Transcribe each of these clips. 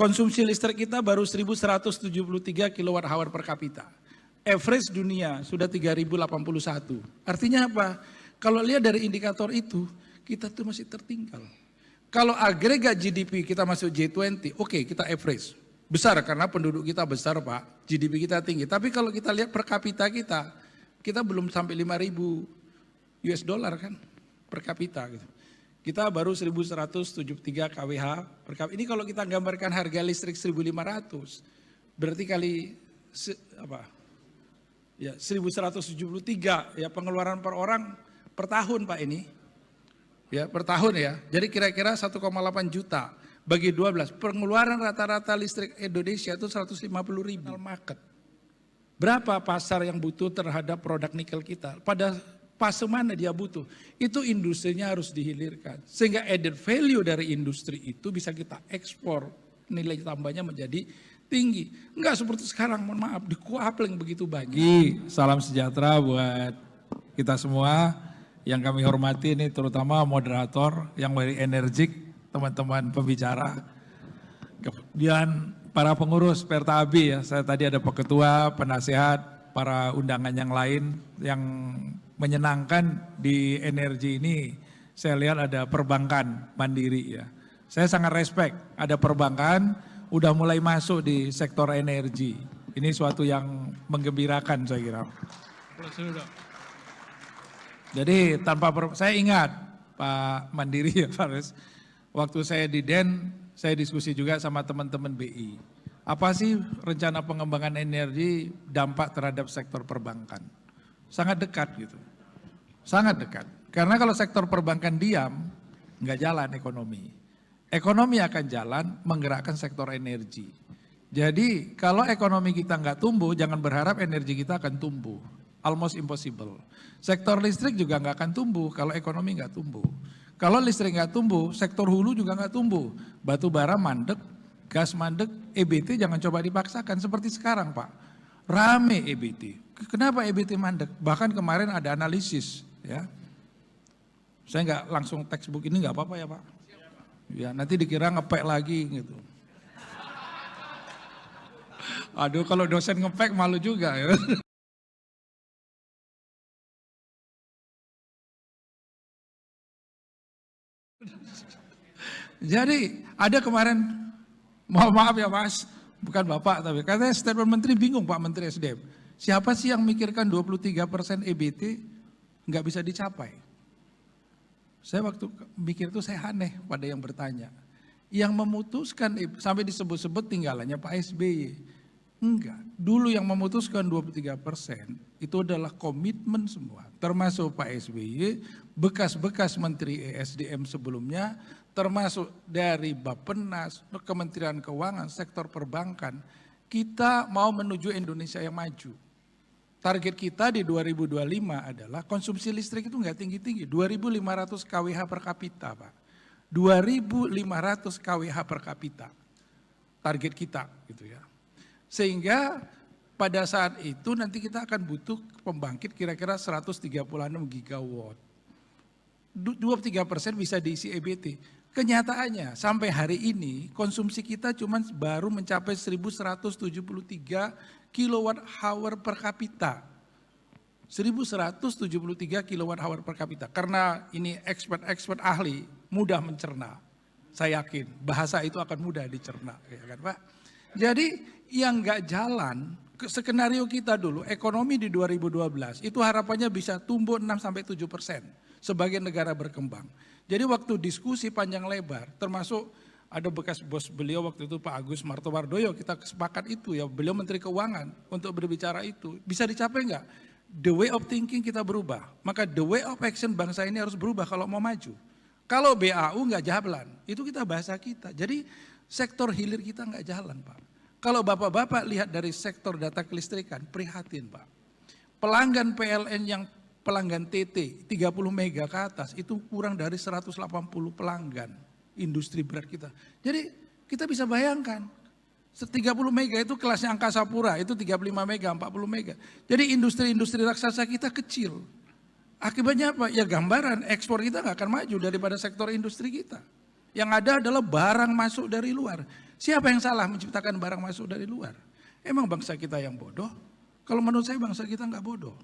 Konsumsi listrik kita baru 1.173 kWh per kapita. Average dunia sudah 3.081. Artinya apa? Kalau lihat dari indikator itu, kita tuh masih tertinggal. Kalau agregat GDP kita masuk G20, oke, kita average. Besar karena penduduk kita besar Pak, GDP kita tinggi. Tapi kalau kita lihat per kapita kita belum sampai 5.000 US dollar kan per kapita gitu. Kita baru 1.173 kWh per kapita. Ini kalau kita gambarkan harga listrik 1.500, berarti kali ya 1.173 ya pengeluaran per orang per tahun Pak ini. Ya per tahun ya. Jadi kira-kira 1,8 juta bagi 12. Pengeluaran rata-rata listrik Indonesia itu 150.000 market. Berapa pasar yang butuh terhadap produk nikel kita? Pada fase mana dia butuh? Itu industrinya harus dihilirkan. Sehingga added value dari industri itu bisa kita ekspor. Nilai tambahnya menjadi tinggi. Enggak seperti sekarang, mohon maaf, dikuapling begitu banyak. Salam sejahtera buat kita semua. Yang kami hormati ini terutama moderator yang very energik, teman-teman pembicara. Kemudian para pengurus Perta AB ya, saya tadi ada peketua, penasehat, para undangan yang lain yang menyenangkan di energi ini. Saya lihat ada perbankan mandiri ya. Saya sangat respect, ada perbankan udah mulai masuk di sektor energi. Ini suatu yang menggembirakan saya kira. Jadi saya ingat Pak Mandiri ya Pak Res, waktu saya di DEN, saya diskusi juga sama teman-teman BI. Apa sih rencana pengembangan energi dampak terhadap sektor perbankan? Sangat dekat gitu, sangat dekat. Karena kalau sektor perbankan diam, nggak jalan ekonomi. Ekonomi akan jalan menggerakkan sektor energi. Jadi kalau ekonomi kita nggak tumbuh, jangan berharap energi kita akan tumbuh. Almost impossible. Sektor listrik juga nggak akan tumbuh kalau ekonomi nggak tumbuh. Kalau listrik nggak tumbuh, sektor hulu juga nggak tumbuh. Batu bara mandek, gas mandek, EBT jangan coba dipaksakan seperti sekarang Pak. Rame EBT. Kenapa EBT mandek? Bahkan kemarin ada analisis ya. Saya nggak langsung textbook ini nggak apa-apa ya Pak. Ya nanti dikira ngepek lagi gitu. Aduh kalau dosen ngepek malu juga ya. Jadi ada kemarin, mohon maaf ya Mas, bukan Bapak tapi katanya statement Menteri bingung Pak Menteri SDM. Siapa sih yang mikirkan 23% EBT nggak bisa dicapai? Saya waktu mikir itu saya aneh pada yang bertanya. Yang memutuskan sampai disebut-sebut tinggalannya Pak SBY. Enggak, dulu yang memutuskan 23% itu adalah komitmen semua. Termasuk Pak SBY, bekas-bekas Menteri ESDM sebelumnya, termasuk dari Bappenas, Kementerian Keuangan, sektor perbankan. Kita mau menuju Indonesia yang maju. Target kita di 2025 adalah konsumsi listrik itu enggak tinggi-tinggi, 2.500 kWh per kapita Pak. 2.500 kWh per kapita. Target kita gitu ya. Sehingga pada saat itu nanti kita akan butuh pembangkit kira-kira 136 gigawatt. 23% bisa diisi EBT. Kenyataannya sampai hari ini konsumsi kita cuma baru mencapai 1.173 kWh per kapita. 1.173 kWh per kapita. Karena ini expert ahli mudah mencerna. Saya yakin bahasa itu akan mudah dicerna, ya kan Pak? Jadi yang nggak jalan, skenario kita dulu, ekonomi di 2012 itu harapannya bisa tumbuh 6-7% sebagai negara berkembang. Jadi waktu diskusi panjang lebar, termasuk ada bekas bos beliau waktu itu Pak Agus Martowardoyo, kita sepakat itu ya, beliau Menteri Keuangan untuk berbicara itu. Bisa dicapai nggak? The way of thinking kita berubah, maka the way of action bangsa ini harus berubah kalau mau maju. Kalau BAU nggak jalan, itu kita bahasa kita. Jadi sektor hilir kita nggak jalan Pak. Kalau bapak-bapak lihat dari sektor data kelistrikan, prihatin Pak. Pelanggan PLN yang pelanggan TT 30 mega ke atas itu kurang dari 180 pelanggan industri berat kita. Jadi kita bisa bayangkan 30 mega itu kelasnya Angkasa Pura, itu 35 mega, 40 mega. Jadi industri-industri raksasa kita kecil. Akibatnya apa? Ya gambaran ekspor kita nggak akan maju daripada sektor industri kita. Yang ada adalah barang masuk dari luar. Siapa yang salah menciptakan barang masuk dari luar? Emang bangsa kita yang bodoh? Kalau menurut saya bangsa kita nggak bodoh.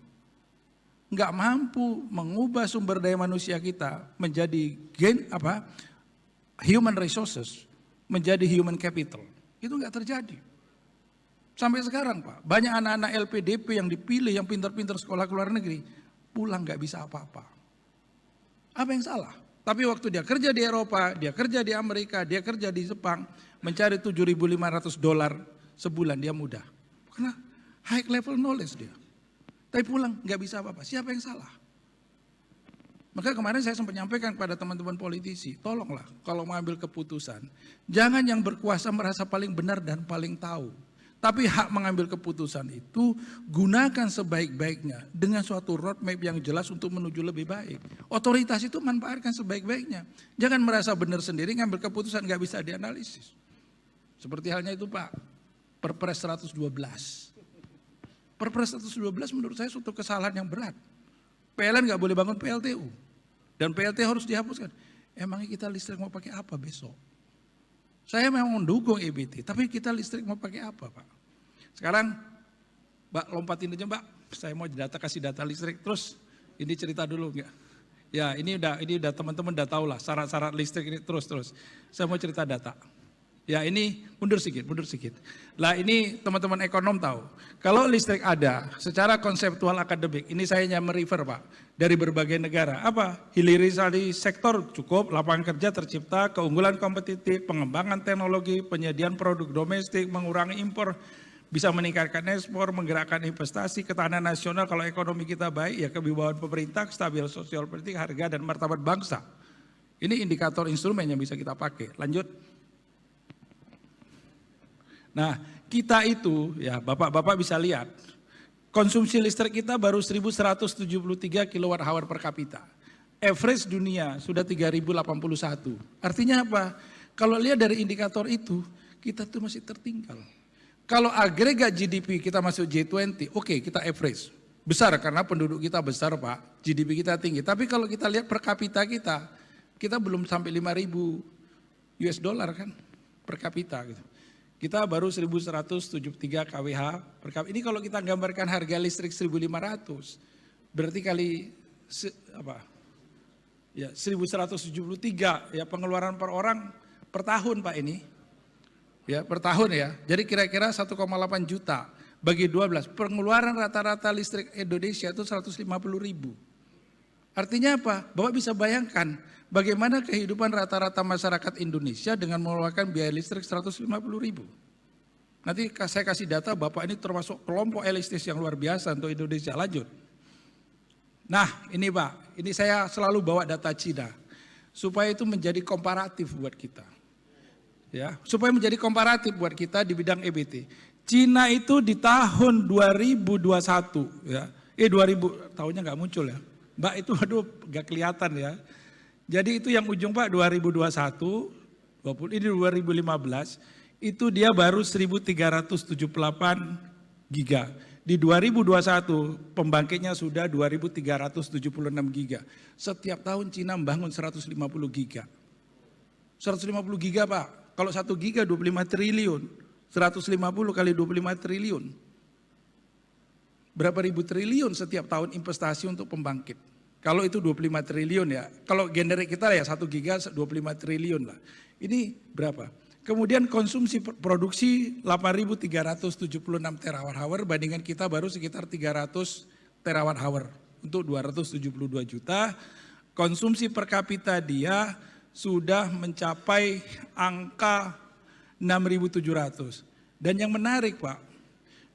Nggak mampu mengubah sumber daya manusia kita menjadi human resources, menjadi human capital. Itu nggak terjadi. Sampai sekarang Pak, banyak anak-anak LPDP yang dipilih, yang pintar-pintar sekolah ke luar negeri, pulang nggak bisa apa-apa. Apa yang salah? Tapi waktu dia kerja di Eropa, dia kerja di Amerika, dia kerja di Jepang, mencari $7.500 sebulan, dia mudah. Karena high level knowledge dia. Tapi pulang nggak bisa apa-apa. Siapa yang salah? Maka kemarin saya sempat menyampaikan kepada teman-teman politisi, tolonglah kalau mengambil keputusan, jangan yang berkuasa merasa paling benar dan paling tahu. Tapi hak mengambil keputusan itu gunakan sebaik-baiknya dengan suatu roadmap yang jelas untuk menuju lebih baik. Otoritas itu manfaatkan sebaik-baiknya. Jangan merasa benar sendiri, ngambil keputusan nggak bisa dianalisis. Seperti halnya itu Pak, Perpres 112. Perpres 112 menurut saya suatu kesalahan yang berat. PLN nggak boleh bangun PLTU. Dan PLT harus dihapuskan. Emangnya kita listrik mau pakai apa besok? Saya memang mendukung EBT, tapi kita listrik mau pakai apa Pak? Sekarang Mbak lompatin aja Mbak, saya mau kasih data listrik. Terus ini cerita dulu enggak? Ya ini udah teman-teman udah tahu lah syarat-syarat listrik ini terus. Saya mau cerita data. Ya ini mundur sedikit. Lah ini teman-teman ekonom tahu. Kalau listrik ada secara konseptual akademik, ini saya hanya merefer Pak, dari berbagai negara. Apa? Hilirisasi sektor cukup, lapangan kerja tercipta, keunggulan kompetitif, pengembangan teknologi, penyediaan produk domestik, mengurangi impor, bisa meningkatkan ekspor, menggerakkan investasi, ketahanan nasional kalau ekonomi kita baik, ya kewibawaan pemerintah, stabil sosial politik, harga dan martabat bangsa. Ini indikator instrumen yang bisa kita pakai. Lanjut. Nah, kita itu, ya Bapak-Bapak bisa lihat, konsumsi listrik kita baru 1.173 kWh per kapita. Average dunia sudah 3.081. Artinya apa? Kalau lihat dari indikator itu, kita tuh masih tertinggal. Kalau agregat GDP kita masuk G20, oke, kita average. Besar karena penduduk kita besar Pak, GDP kita tinggi. Tapi kalau kita lihat per kapita kita belum sampai 5.000 US dollar kan per kapita gitu. Kita baru 1.173 kWh per kapita. Ini kalau kita gambarkan harga listrik 1.500, berarti kali ya 1.173 ya pengeluaran per orang per tahun Pak ini. Ya per tahun ya. Jadi kira-kira 1,8 juta bagi 12. Pengeluaran rata-rata listrik Indonesia itu 150.000. Artinya apa? Bapak bisa bayangkan bagaimana kehidupan rata-rata masyarakat Indonesia dengan mengeluarkan biaya listrik 150.000. Nanti saya kasih data Bapak ini termasuk kelompok elistis yang luar biasa untuk Indonesia. Lanjut. Nah ini Pak, ini saya selalu bawa data Cina. Supaya itu menjadi komparatif buat kita. Ya, supaya menjadi komparatif buat kita di bidang EBT. Cina itu di tahun 2021 ya. 2000 tahunnya nggak muncul ya. Mbak itu aduh nggak kelihatan ya. Jadi itu yang ujung Pak 2021, 20, ini 2015 itu dia baru 1.378 giga. Di 2021 pembangkitnya sudah 2.376 giga. Setiap tahun Cina membangun 150 giga. 150 giga Pak, kalau 1 giga 25 triliun, 150 kali 25 triliun. Berapa ribu triliun setiap tahun investasi untuk pembangkit. Kalau itu 25 triliun ya, kalau generik kita ya 1 giga 25 triliun lah. Ini berapa? Kemudian konsumsi produksi 8.376 terawatt hour, bandingkan kita baru sekitar 300 terawatt hour untuk 272 juta. Konsumsi per kapita dia sudah mencapai angka 6.700. Dan yang menarik Pak,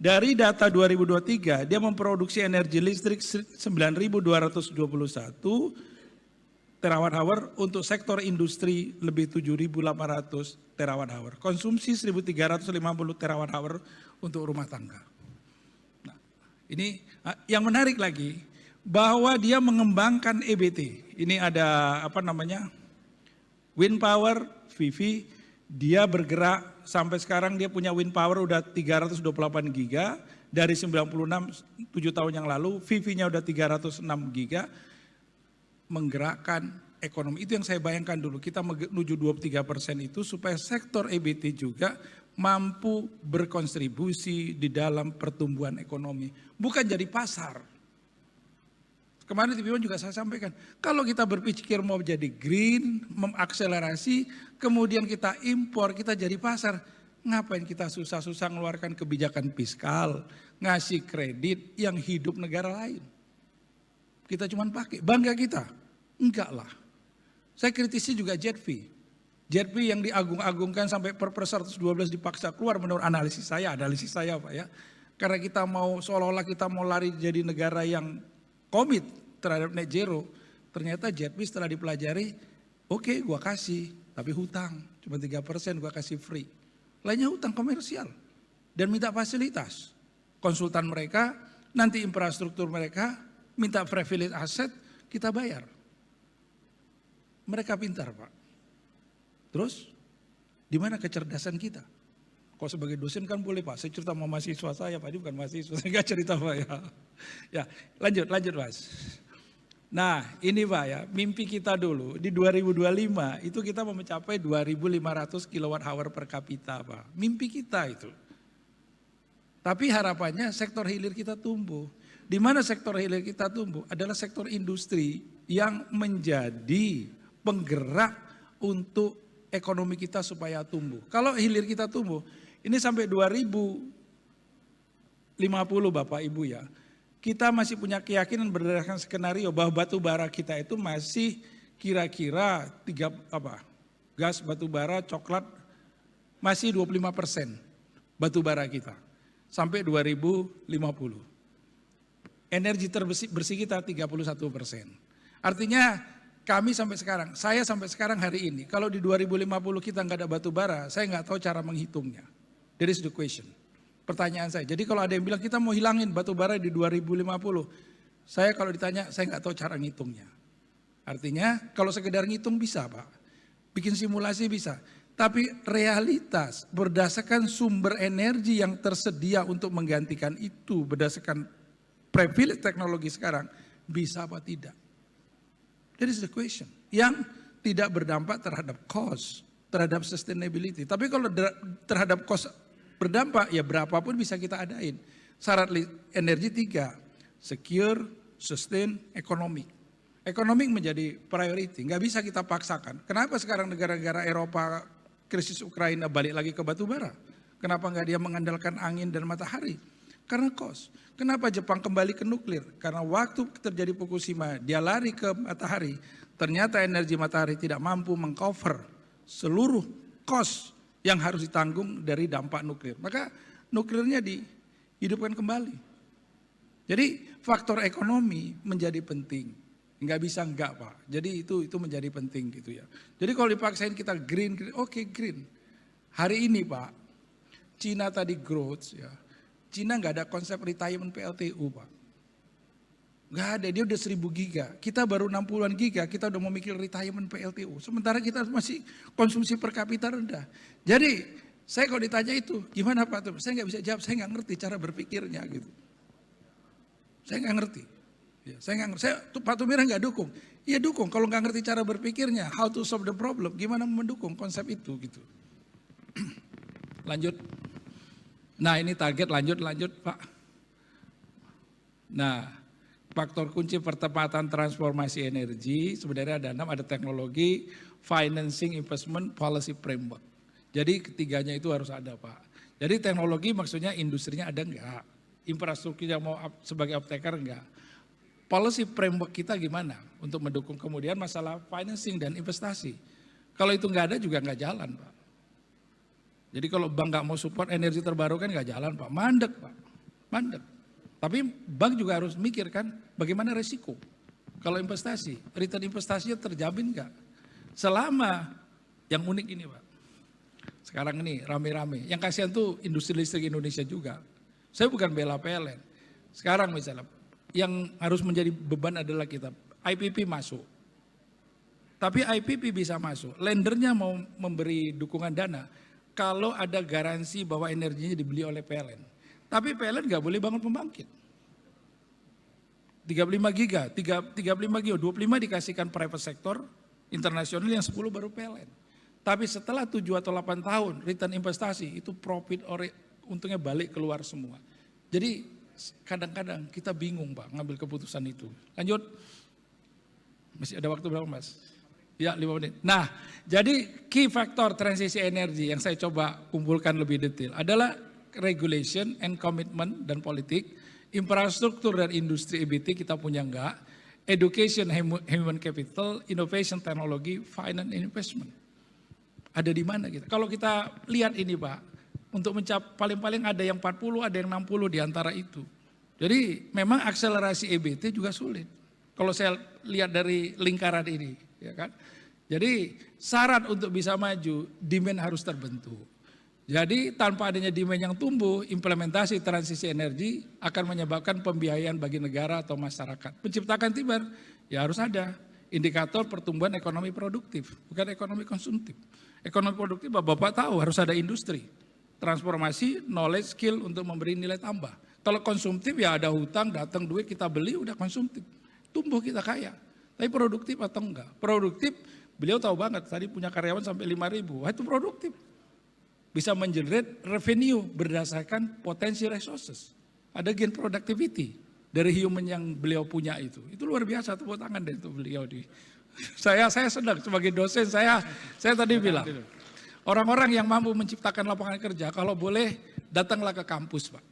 dari data 2023 dia memproduksi energi listrik 9.221 terawatt hour, untuk sektor industri lebih 7.800 terawatt hour. Konsumsi 1.350 terawatt hour untuk rumah tangga. Nah, ini yang menarik lagi bahwa dia mengembangkan EBT. Ini ada apa namanya? Wind power, PV, dia bergerak sampai sekarang dia punya wind power udah 328 giga dari 96 7 tahun yang lalu, PV-nya udah 306 giga, menggerakkan ekonomi. Itu yang saya bayangkan dulu, kita menuju 23% itu supaya sektor EBT juga mampu berkontribusi di dalam pertumbuhan ekonomi. Bukan jadi pasar. Kemarin TV One juga saya sampaikan, kalau kita berpikir mau jadi green, mengakselerasi, kemudian kita impor, kita jadi pasar, ngapain kita susah-susah mengeluarkan kebijakan fiskal, ngasih kredit yang hidup negara lain. Kita cuma pakai, bangga kita? Enggak lah. Saya kritisi juga JETV. JETV yang diagung-agungkan sampai Perpres 112 dipaksa keluar menurut analisis saya Pak ya. Karena kita mau, seolah-olah kita mau lari jadi negara yang komit terhadap net zero, ternyata JETV setelah dipelajari, oke, gua kasih, tapi hutang, cuma 3% gua kasih free. Lainnya hutang komersial dan minta fasilitas. Konsultan mereka, nanti infrastruktur mereka, minta privilege aset, kita bayar. Mereka pintar Pak. Terus, di mana kecerdasan kita? Kalau sebagai dosen kan boleh Pak, saya cerita sama mahasiswa saya Pak, ini bukan mahasiswa, saya nggak cerita Pak ya. Ya, lanjut Mas. Nah ini Pak ya, mimpi kita dulu di 2025 itu kita mau mencapai 2.500 kWh per kapita Pak. Mimpi kita itu. Tapi harapannya sektor hilir kita tumbuh. Di mana sektor hilir kita tumbuh adalah sektor industri yang menjadi penggerak untuk ekonomi kita supaya tumbuh. Kalau hilir kita tumbuh, ini sampai 2050 Bapak Ibu ya. Kita masih punya keyakinan berdasarkan skenario bahwa batu bara kita itu masih kira-kira gas batu bara coklat masih 25% batu bara kita sampai 2050. Energi bersih kita 31%. Artinya kami sampai sekarang, saya sampai sekarang hari ini, kalau di 2050 kita nggak ada batu bara, saya nggak tahu cara menghitungnya. That is the question. Pertanyaan saya. Jadi kalau ada yang bilang kita mau hilangin batu bara di 2050, saya kalau ditanya saya nggak tahu cara ngitungnya. Artinya kalau sekedar ngitung bisa Pak, bikin simulasi bisa. Tapi realitas berdasarkan sumber energi yang tersedia untuk menggantikan itu berdasarkan privilege teknologi sekarang, bisa apa tidak? That is the question. Yang tidak berdampak terhadap cost, terhadap sustainability. Tapi kalau terhadap cost berdampak, ya berapapun bisa kita adain. Syarat energi 3, secure, sustain, economic. Economic menjadi priority, nggak bisa kita paksakan. Kenapa sekarang negara-negara Eropa krisis Ukraina balik lagi ke batu bara? Kenapa nggak dia mengandalkan angin dan matahari? Karena cost. Kenapa Jepang kembali ke nuklir? Karena waktu terjadi Fukushima, dia lari ke matahari. Ternyata energi matahari tidak mampu mengcover seluruh cost yang harus ditanggung dari dampak nuklir. Maka nuklirnya dihidupkan kembali. Jadi faktor ekonomi menjadi penting. Nggak bisa enggak Pak. Jadi itu menjadi penting gitu ya. Jadi kalau dipaksain kita green, oke, green. Hari ini Pak, Cina tadi growth ya. Cina nggak ada konsep retirement PLTU Pak. Nggak ada, dia udah 1000 giga. Kita baru 60-an giga, kita udah mau mikir retirement PLTU. Sementara kita masih konsumsi per kapita rendah. Jadi saya kalau ditanya itu, gimana Pak? Saya nggak bisa jawab, saya nggak ngerti cara berpikirnya gitu. Saya nggak ngerti. Ya, saya nggak ngerti. Pak Tumira nggak dukung. Iya dukung, kalau nggak ngerti cara berpikirnya, how to solve the problem, gimana mendukung konsep itu gitu. Lanjut. Nah ini target lanjut Pak. Nah faktor kunci percepatan transformasi energi sebenarnya ada 6, ada teknologi, financing, investment, policy framework. Jadi ketiganya itu harus ada Pak. Jadi teknologi maksudnya industrinya ada enggak? Infrastruktur yang mau sebagai uptaker enggak? Policy framework kita gimana untuk mendukung kemudian masalah financing dan investasi. Kalau itu enggak ada juga enggak jalan Pak. Jadi kalau bank nggak mau support energi terbarukan nggak jalan Pak, mandek Pak, mandek. Tapi bank juga harus mikir kan bagaimana resiko. Kalau investasi, return investasinya terjamin nggak? Selama yang unik ini Pak, sekarang ini rame-rame, yang kasihan tuh industri listrik Indonesia juga. Saya bukan bela PLN. Sekarang misalnya, yang harus menjadi beban adalah kita, IPP masuk. Tapi IPP bisa masuk, lendernya mau memberi dukungan dana, kalau ada garansi bahwa energinya dibeli oleh PLN. Tapi PLN nggak boleh bangun pembangkit. 35 giga, 25 giga, 25 dikasihkan private sector, Internasional yang 10 baru PLN. Tapi setelah 7 atau 8 tahun return investasi itu untungnya balik keluar semua. Jadi kadang-kadang kita bingung Pak ngambil keputusan itu. Lanjut. Masih ada waktu berapa Mas? Ya 5 menit. Nah jadi key factor transisi energi yang saya coba kumpulkan lebih detail adalah regulation and commitment dan politik, infrastruktur dan industri EBT kita punya enggak, education, human capital, innovation, teknologi, finance and investment. Ada di mana kita? Kalau kita lihat ini Pak, untuk mencapai paling-paling ada yang 40, ada yang 60 di antara itu. Jadi memang akselerasi EBT juga sulit. Kalau saya lihat dari lingkaran ini, ya kan. Jadi syarat untuk bisa maju, demand harus terbentuk. Jadi tanpa adanya demand yang tumbuh, implementasi transisi energi akan menyebabkan pembiayaan bagi negara atau masyarakat. Menciptakan tibar, ya harus ada indikator pertumbuhan ekonomi produktif, bukan ekonomi konsumtif. Ekonomi produktif Bapak tahu harus ada industri, transformasi, knowledge, skill untuk memberi nilai tambah. Kalau konsumtif ya ada hutang, datang duit kita beli udah konsumtif, tumbuh kita kaya. Tapi produktif atau enggak? Produktif, beliau tahu banget tadi punya karyawan sampai 5.000, wah itu produktif. Bisa mengenerate revenue berdasarkan potensi resources. Ada gain productivity dari human yang beliau punya itu. Itu luar biasa, tepuk tangan deh itu beliau di. Saya sedang sebagai dosen, saya tadi bilang, orang-orang yang mampu menciptakan lapangan kerja, kalau boleh datanglah ke kampus Pak.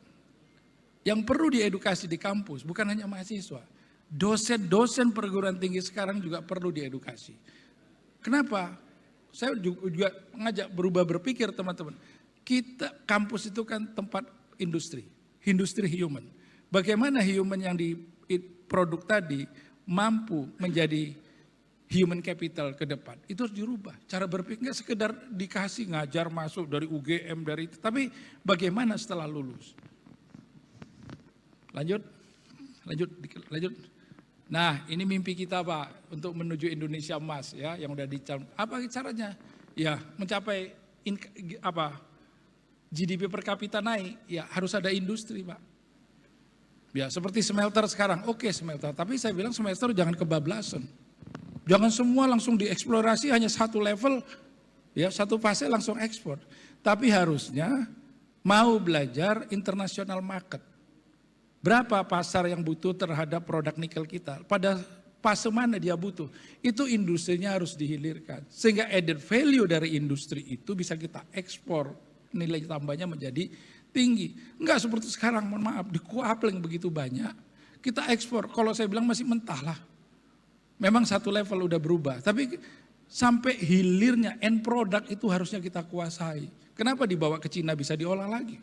Yang perlu diedukasi di kampus, bukan hanya mahasiswa. Dosen-dosen perguruan tinggi sekarang juga perlu diedukasi. Kenapa? Saya juga mengajak berubah berpikir teman-teman. Kampus itu kan tempat industri human. Bagaimana human yang di produk tadi mampu menjadi human capital ke depan, itu harus dirubah. Cara berpikir nggak sekedar dikasih ngajar masuk dari UGM, dari itu, tapi bagaimana setelah lulus. Lanjut. Nah ini mimpi kita Pak, untuk menuju Indonesia emas ya, yang udah dicalon. Apa caranya? Ya mencapai GDP per kapita naik, ya harus ada industri Pak. Ya seperti smelter sekarang, oke smelter, tapi saya bilang smelter jangan kebablasan. Jangan semua langsung dieksplorasi hanya satu level, ya satu fase langsung ekspor. Tapi harusnya mau belajar international market. Berapa pasar yang butuh terhadap produk nikel kita? Pada fase mana dia butuh? Itu industrinya harus dihilirkan. Sehingga added value dari industri itu bisa kita ekspor. Nilai tambahnya menjadi tinggi. Enggak seperti sekarang, mohon maaf, dikuapling begitu banyak. Kita ekspor, kalau saya bilang masih mentah lah. Memang satu level udah berubah, tapi sampai hilirnya end product itu harusnya kita kuasai. Kenapa dibawa ke Cina bisa diolah lagi?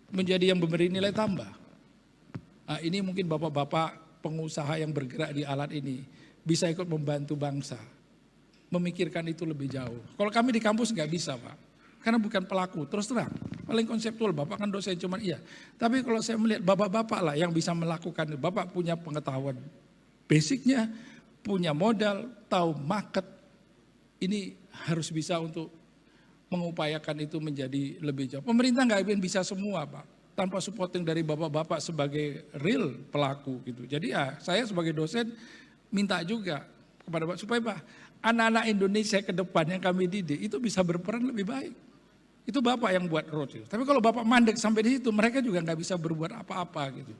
Menjadi yang memberi nilai tambah. Nah, ini mungkin bapak-bapak pengusaha yang bergerak di alat ini bisa ikut membantu bangsa. Memikirkan itu lebih jauh. Kalau kami di kampus nggak bisa Pak, karena bukan pelaku, terus terang. Paling konseptual, Bapak kan dosen cuman iya. Tapi kalau saya melihat bapak-bapak lah yang bisa melakukan, Bapak punya pengetahuan. Basicnya punya modal, tahu market, ini harus bisa untuk mengupayakan itu menjadi lebih jauh. Pemerintah nggak bisa semua Pak, tanpa supporting dari bapak-bapak sebagai real pelaku gitu. Jadi ya saya sebagai dosen minta juga kepada Bapak supaya Pak, anak-anak Indonesia ke depan yang kami didik itu bisa berperan lebih baik. Itu Bapak yang buat road. Tapi kalau Bapak mandek sampai di situ, mereka juga nggak bisa berbuat apa-apa gitu.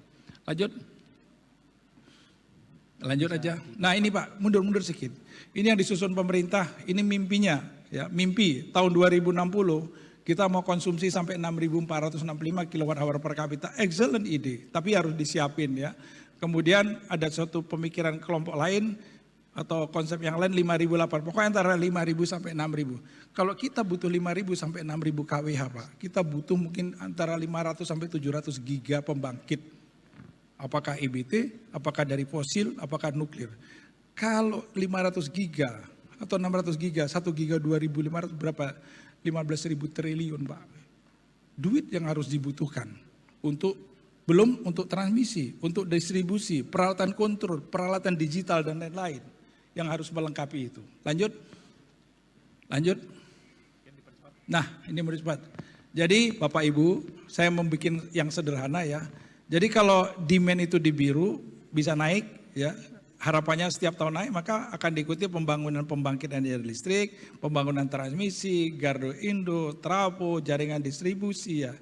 Lanjut aja. Nah ini Pak, mundur sedikit. Ini yang disusun pemerintah, ini mimpinya. Ya, mimpi tahun 2060 kita mau konsumsi sampai 6.465 kWh per kapita. Excellent ide, tapi harus disiapin ya. Kemudian ada suatu pemikiran kelompok lain atau konsep yang lain 5.008. Pokoknya antara 5.000 sampai 6.000. Kalau kita butuh 5.000 sampai 6.000 kWh Pak, kita butuh mungkin antara 500 sampai 700 giga pembangkit. Apakah EBT, apakah dari fosil, apakah nuklir. Kalau 500 giga atau 600 giga, 1 giga 2.500 berapa? 15.000 triliun Pak. Duit yang harus dibutuhkan belum untuk transmisi, untuk distribusi, peralatan kontrol, peralatan digital dan lain-lain yang harus melengkapi itu. Lanjut. Nah ini cepat. Jadi Bapak Ibu, saya membuat yang sederhana ya. Jadi kalau demand itu di biru bisa naik ya, harapannya setiap tahun naik, maka akan diikuti pembangunan pembangkit energi listrik, pembangunan transmisi, gardu indo, trafo, jaringan distribusi ya.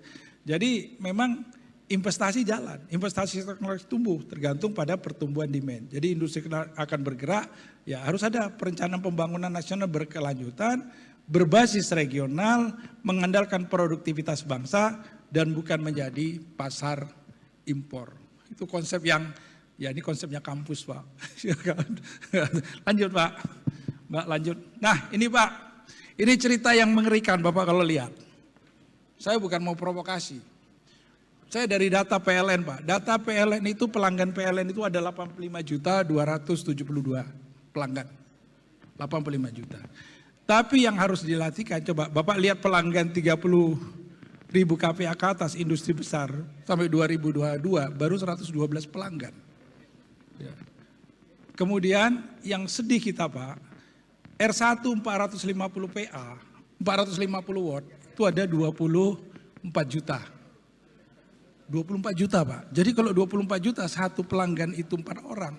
Jadi memang investasi jalan, investasi teknologi tumbuh tergantung pada pertumbuhan demand. Jadi industri akan bergerak, ya harus ada perencanaan pembangunan nasional berkelanjutan, berbasis regional, mengandalkan produktivitas bangsa dan bukan menjadi pasar impor. Itu konsep yang, ya ini konsepnya kampus Pak. Lanjut Pak, Mbak lanjut. Nah ini Pak, ini cerita yang mengerikan Bapak kalau lihat. Saya bukan mau provokasi. Saya dari data PLN Pak, data PLN itu pelanggan PLN itu ada 85.272 pelanggan. 85 juta. Tapi yang harus dilatihkan, coba Bapak lihat pelanggan 30.000 kPa ke atas industri besar sampai 2022 baru 112 pelanggan. Ya. Kemudian yang sedih kita Pak, R1 450 PA, 450 watt itu ada 24 juta. 24 juta Pak. Jadi kalau 24 juta satu pelanggan itu 4 orang.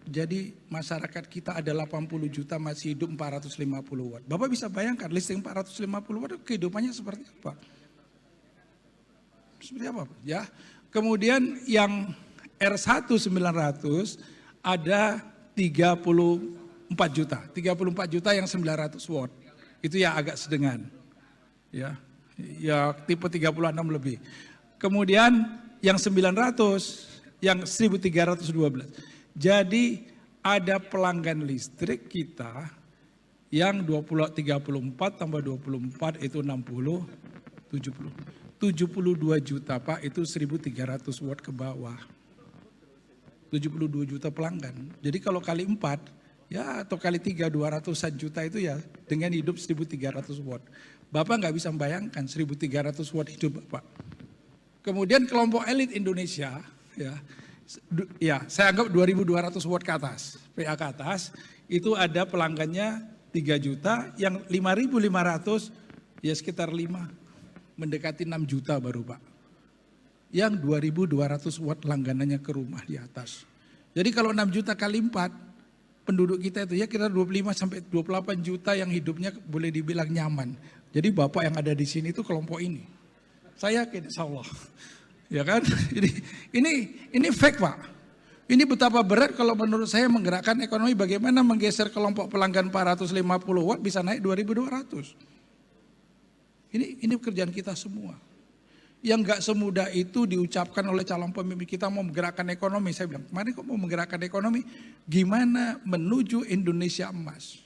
Jadi masyarakat kita ada 80 juta masih hidup 450 watt. Bapak bisa bayangkan listrik 450 watt kehidupannya seperti apa? Seperti apa Pak? Ya. Kemudian yang R1 900 ada 34 juta. 34 juta yang 900 watt. Itu ya agak sedengan. Ya. Ya tipe 36 lebih. Kemudian yang 900, yang 1312. Jadi ada pelanggan listrik kita yang 34 tambah 24 itu 60, 70. 72 juta Pak itu 1300 watt ke bawah. 72 juta pelanggan. Jadi kalau kali 4 ya atau kali 3 200-an juta itu ya dengan hidup 1300 watt. Bapak nggak bisa membayangkan 1300 watt hidup Bapak. Kemudian kelompok elit Indonesia, ya saya anggap 2.200 watt ke atas, PA ke atas, itu ada pelanggannya 3 juta, yang 5.500 ya sekitar 5, mendekati 6 juta baru Pak. Yang 2.200 watt langganannya ke rumah di atas. Jadi kalau 6 juta kali 4, penduduk kita itu ya kira 25 sampai 28 juta yang hidupnya boleh dibilang nyaman. Jadi Bapak yang ada di sini itu kelompok ini. Saya yakin insya Allah. Ya kan? Ini fake Pak. Ini betapa berat kalau menurut saya menggerakkan ekonomi, bagaimana menggeser kelompok pelanggan 450 watt bisa naik 2.200. Ini pekerjaan kita semua. Yang gak semudah itu diucapkan oleh calon pemimpin kita mau menggerakkan ekonomi. Saya bilang, kemarin kok mau menggerakkan ekonomi? Gimana menuju Indonesia emas?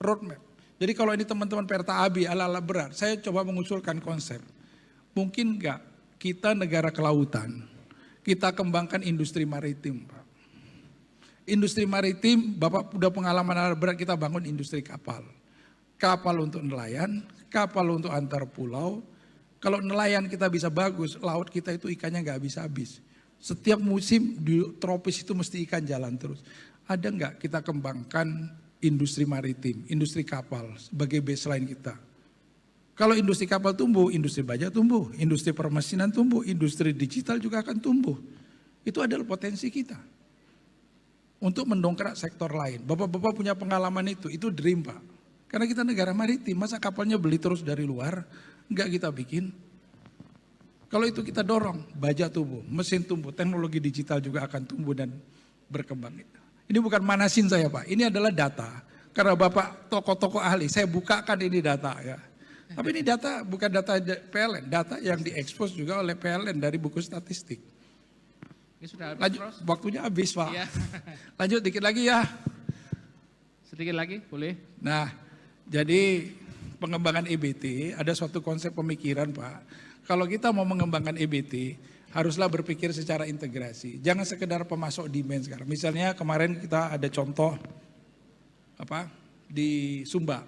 Roadmap. Jadi kalau ini teman-teman Perta Abi ala-ala berat, saya coba mengusulkan konsep. Mungkin enggak kita negara kelautan, kita kembangkan industri maritim Pak. Industri maritim, Bapak udah pengalaman ala berat kita bangun industri kapal. Kapal untuk nelayan, kapal untuk antar pulau. Kalau nelayan kita bisa bagus, laut kita itu ikannya nggak habis-habis. Setiap musim di tropis itu mesti ikan jalan terus. Ada nggak kita kembangkan industri maritim, industri kapal sebagai baseline kita? Kalau industri kapal tumbuh, industri baja tumbuh, industri permesinan tumbuh, industri digital juga akan tumbuh. Itu adalah potensi kita. Untuk mendongkrak sektor lain. Bapak-bapak punya pengalaman itu dream Pak. Karena kita negara maritim, masa kapalnya beli terus dari luar, enggak kita bikin. Kalau itu kita dorong, baja tumbuh, mesin tumbuh, teknologi digital juga akan tumbuh dan berkembang. Ini bukan manasin saya Pak, ini adalah data. Karena Bapak tokoh-tokoh ahli, saya bukakan ini data ya. Tapi ini data bukan data PLN, data yang diekspos juga oleh PLN dari buku statistik. Ini sudah habis, lanjut, waktunya habis Pak. Iya. Lanjut dikit lagi ya. Sedikit lagi, boleh. Nah, jadi pengembangan EBT ada suatu konsep pemikiran Pak. Kalau kita mau mengembangkan EBT, haruslah berpikir secara integrasi. Jangan sekedar pemasok demand sekarang. Misalnya kemarin kita ada contoh di Sumba.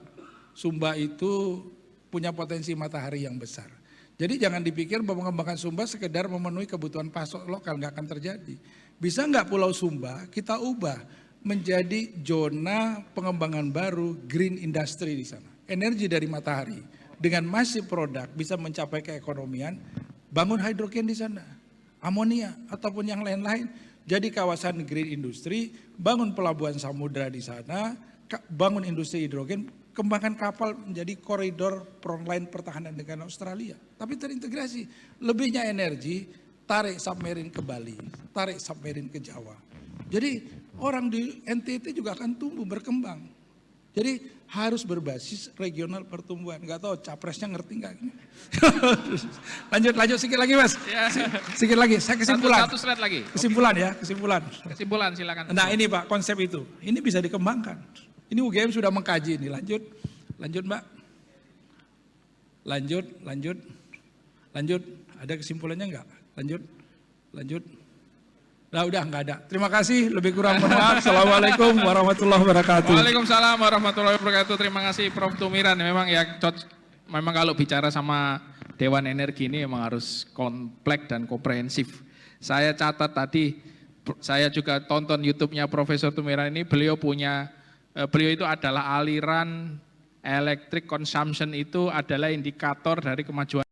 Sumba itu punya potensi matahari yang besar. Jadi jangan dipikir bahwa mengembangkan Sumba sekedar memenuhi kebutuhan pasok lokal, nggak akan terjadi. Bisa nggak Pulau Sumba kita ubah menjadi zona pengembangan baru green industry di sana. Energi dari matahari dengan masif produk bisa mencapai keekonomian, bangun hidrogen di sana, amonia ataupun yang lain-lain jadi kawasan green industry, bangun pelabuhan samudra di sana, bangun industri hidrogen, kembangkan kapal menjadi koridor frontline pertahanan dengan Australia. Tapi terintegrasi, lebihnya energi, tarik submarine ke Bali, tarik submarine ke Jawa. Jadi orang di NTT juga akan tumbuh, berkembang. Jadi harus berbasis regional pertumbuhan. Gak tahu capresnya ngerti nggak? lanjut sedikit lagi Mas. Ya. Sedikit lagi, saya kesimpulan. Satu slide lagi. Kesimpulan ya, kesimpulan. Kesimpulan silakan. Nah ini Pak, konsep itu. Ini bisa dikembangkan. Ini UGM sudah mengkaji ini. Lanjut Mbak. Lanjut. Ada kesimpulannya enggak? Lanjut. Nah udah enggak ada. Terima kasih, lebih kurang mohon maaf. Assalamualaikum warahmatullahi wabarakatuh. Waalaikumsalam warahmatullahi wabarakatuh. Terima kasih Prof. Tumiran. Memang ya, memang kalau bicara sama Dewan Energi ini memang harus kompleks dan komprehensif. Saya catat tadi, saya juga tonton YouTube-nya Profesor Tumiran ini, beliau itu adalah aliran electric consumption itu adalah indikator dari kemajuan